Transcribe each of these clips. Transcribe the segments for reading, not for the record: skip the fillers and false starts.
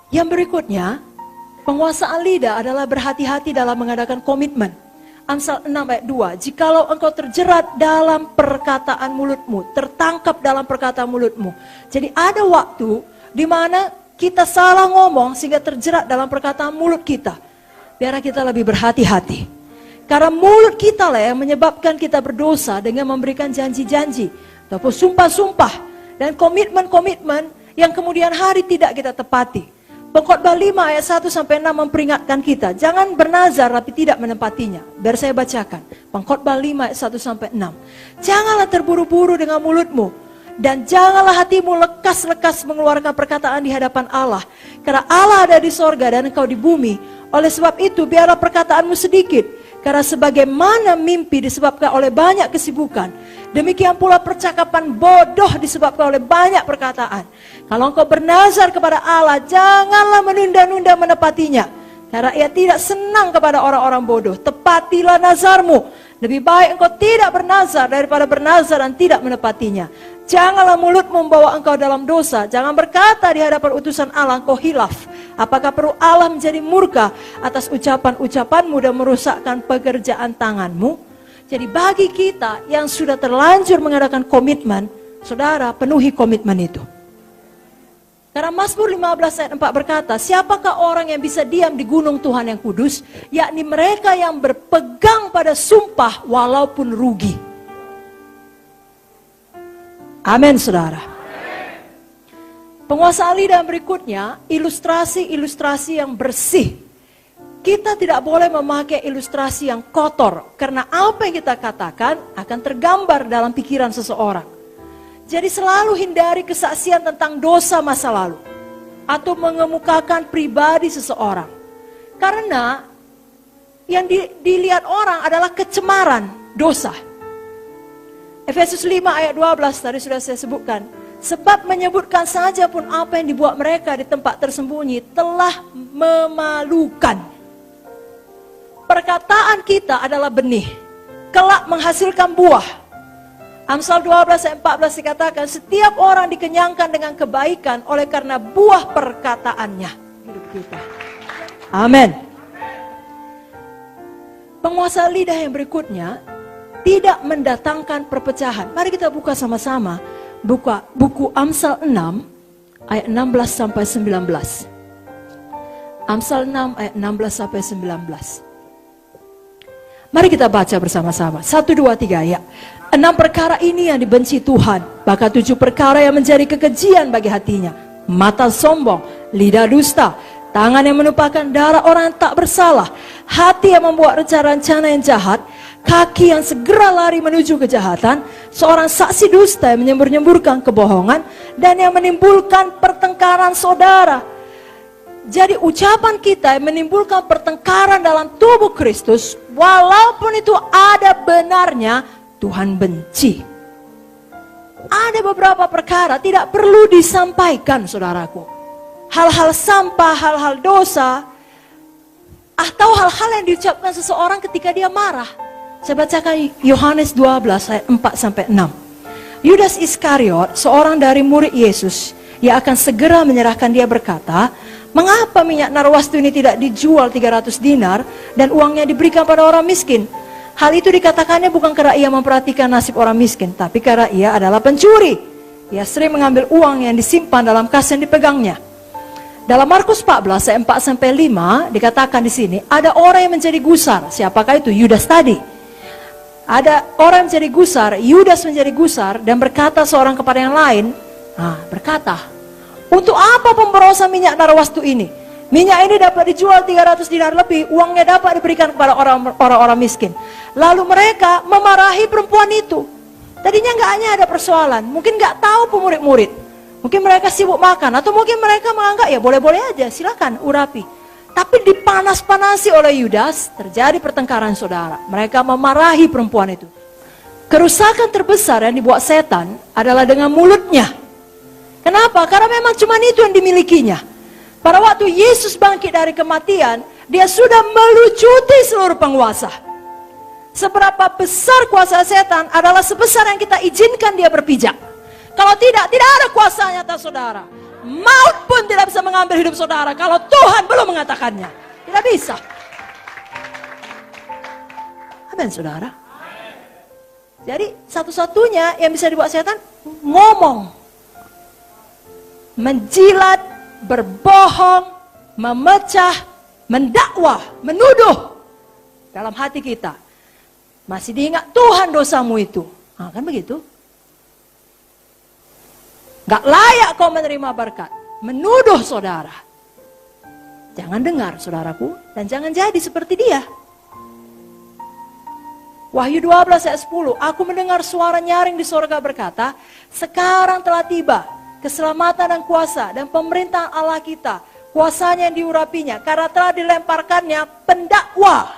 Yang berikutnya, penguasaan lidah adalah berhati-hati dalam mengadakan komitmen. Amsal 6 ayat 2, jikalau engkau terjerat dalam perkataan mulutmu, tertangkap dalam perkataan mulutmu. Jadi ada waktu di mana kita salah ngomong sehingga terjerat dalam perkataan mulut kita. Biar kita lebih berhati-hati. Karena mulut kita lah yang menyebabkan kita berdosa dengan memberikan janji-janji ataupun sumpah-sumpah dan komitmen-komitmen yang kemudian hari tidak kita tepati. Pengkhotbah 5 ayat 1-6 memperingatkan kita, jangan bernazar tapi tidak menepatinya. Biar saya bacakan. Pengkhotbah 5 ayat 1-6. Janganlah terburu-buru dengan mulutmu, dan janganlah hatimu lekas-lekas mengeluarkan perkataan di hadapan Allah. Karena Allah ada di sorga dan engkau di bumi. Oleh sebab itu biarlah perkataanmu sedikit. Karena sebagaimana mimpi disebabkan oleh banyak kesibukan, demikian pula percakapan bodoh disebabkan oleh banyak perkataan. Kalau engkau bernazar kepada Allah, janganlah menunda-nunda menepatinya. Karena ia tidak senang kepada orang-orang bodoh. Tepatilah nazarmu. Lebih baik engkau tidak bernazar daripada bernazar dan tidak menepatinya. Janganlah mulutmu membawa engkau dalam dosa. Jangan berkata di hadapan utusan Allah engkau hilaf. Apakah perlu Allah menjadi murka atas ucapan-ucapanmu dan merusakkan pekerjaan tanganmu? Jadi bagi kita yang sudah terlanjur mengadakan komitmen, saudara penuhi komitmen itu. Karena Mazmur 15 ayat 4 berkata, siapakah orang yang bisa diam di gunung Tuhan yang kudus? Yakni mereka yang berpegang pada sumpah walaupun rugi. Amin, saudara. Penguasaan lidah berikutnya, ilustrasi-ilustrasi yang bersih. Kita tidak boleh memakai ilustrasi yang kotor, karena apa yang kita katakan akan tergambar dalam pikiran seseorang. Jadi selalu hindari kesaksian tentang dosa masa lalu, atau mengemukakan pribadi seseorang. Karena yang dilihat orang adalah kecemaran dosa. Efesus 5 ayat 12 tadi sudah saya sebutkan. Sebab menyebutkan saja pun apa yang dibuat mereka di tempat tersembunyi telah memalukan. Perkataan kita adalah benih, kelak menghasilkan buah. Amsal 12 ayat 14 dikatakan, setiap orang dikenyangkan dengan kebaikan oleh karena buah perkataannya. Hidup kita. Amin. Penguasa lidah yang berikutnya, tidak mendatangkan perpecahan. Mari kita buka sama-sama. Buka buku Amsal 6 ayat 16 sampai 19. Amsal 6 ayat 16 sampai 19. Mari kita baca bersama-sama. 1, 2, 3 ya. 6 perkara ini yang dibenci Tuhan, bahkan 7 perkara yang menjadi kekejian bagi hatinya. Mata sombong, lidah dusta, tangan yang menumpahkan darah orang yang tak bersalah, hati yang membuat rencana-rencana yang jahat, kaki yang segera lari menuju kejahatan, seorang saksi dusta yang menyembur-nyemburkan kebohongan, dan yang menimbulkan pertengkaran saudara. Jadi ucapan kita yang menimbulkan pertengkaran dalam tubuh Kristus, walaupun itu ada benarnya, Tuhan benci. Ada beberapa perkara tidak perlu disampaikan, saudaraku. Hal-hal sampah, hal-hal dosa, atau hal-hal yang diucapkan seseorang ketika dia marah. Saya bacakan Yohanes 12 ayat 4-6. Yudas Iskariot, seorang dari murid Yesus, yang akan segera menyerahkan dia berkata, mengapa minyak narwastu ini tidak dijual 300 dinar dan uangnya diberikan pada orang miskin? Hal itu dikatakannya bukan karena ia memperhatikan nasib orang miskin, tapi karena ia adalah pencuri. Ia sering mengambil uang yang disimpan dalam kas yang dipegangnya. Dalam Markus 14 ayat 4-5 dikatakan di sini, ada orang yang menjadi gusar. Siapakah itu? Yudas tadi. Ada orang yang menjadi gusar, Yudas menjadi gusar dan berkata seorang kepada yang lain, berkata, untuk apa pemborosan minyak narwastu ini? Minyak ini dapat dijual 300 dinar lebih, uangnya dapat diberikan kepada orang-orang miskin. Lalu mereka memarahi perempuan itu. Tadinya nggak hanya ada persoalan, mungkin nggak tahu pemurid-murid. Mungkin mereka sibuk makan, atau mungkin mereka menganggap ya boleh-boleh aja, silakan urapi. Tapi dipanas-panasi oleh Yudas, terjadi pertengkaran saudara. Mereka memarahi perempuan itu. Kerusakan terbesar yang dibuat setan adalah dengan mulutnya. Kenapa? Karena memang cuma itu yang dimilikinya. Pada waktu Yesus bangkit dari kematian, dia sudah melucuti seluruh penguasa. Seberapa besar kuasa setan adalah sebesar yang kita izinkan dia berpijak. Kalau tidak, tidak ada kuasanya atas saudara. Maut pun tidak bisa mengambil hidup saudara kalau Tuhan belum mengatakannya. Tidak bisa. Amin, saudara. Jadi satu-satunya yang bisa dibuat setan ngomong, menjilat, berbohong, memecah, mendakwa, menuduh dalam hati kita. Masih diingat Tuhan dosamu itu. Nah, kan begitu. Gak layak kau menerima berkat. Menuduh saudara. Jangan dengar saudaraku. Dan jangan jadi seperti dia. Wahyu 12 ayat 10. Aku mendengar suara nyaring di sorga berkata, sekarang telah tiba keselamatan dan kuasa dan pemerintahan Allah kita. Kuasanya yang diurapinya. Karena telah dilemparkannya pendakwa.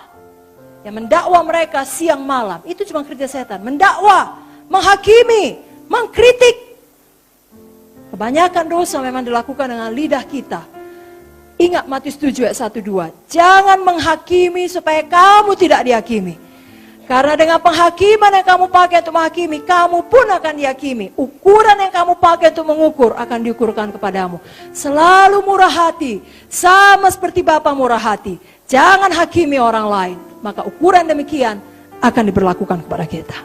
Yang mendakwa mereka siang malam. Itu cuma kerja setan. Mendakwa, menghakimi, mengkritik. Kebanyakan dosa memang dilakukan dengan lidah kita. Ingat Matius 7 ayat 1-2. Jangan menghakimi supaya kamu tidak dihakimi. Karena dengan penghakiman yang kamu pakai untuk menghakimi, kamu pun akan dihakimi. Ukuran yang kamu pakai untuk mengukur akan diukurkan kepadamu. Selalu murah hati, sama seperti Bapa murah hati. Jangan hakimi orang lain. Maka ukuran demikian akan diberlakukan kepada kita.